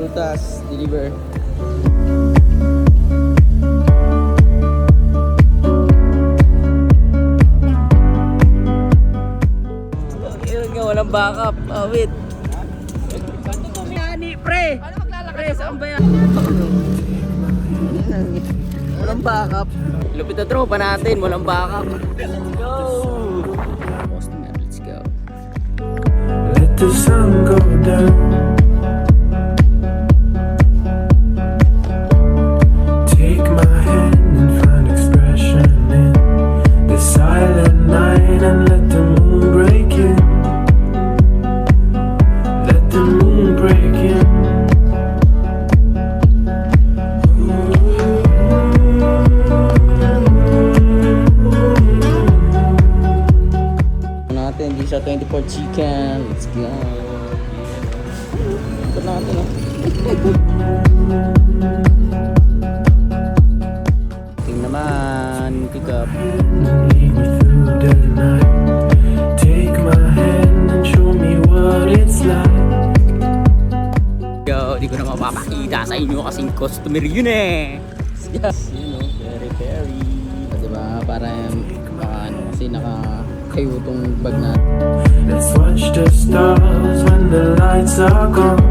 Prutas, deliver. Yun nga, walang backup. Oh, wait. Yani, pre! Ano maglalakad? Pre, saan ba yan? Walang backup. Lupit na tropa natin, walang backup. Let's go! Let's go. Let the sun go down. Take my hand and find expression in the silent night and let the moon break in. Let the moon break in. Natin, di siya 24 chicken. Let's go. Ito natin, oh. Tingnan naman, pick up. Lead me through the night. Take my hand and show me what it's like. Yo, di ko na mapapakita sa inyo kasing customer yun eh. Yes, you know, very. Diba, para ano, kasi nakakayo tong bag natin. Let's watch the stars when the lights are gone.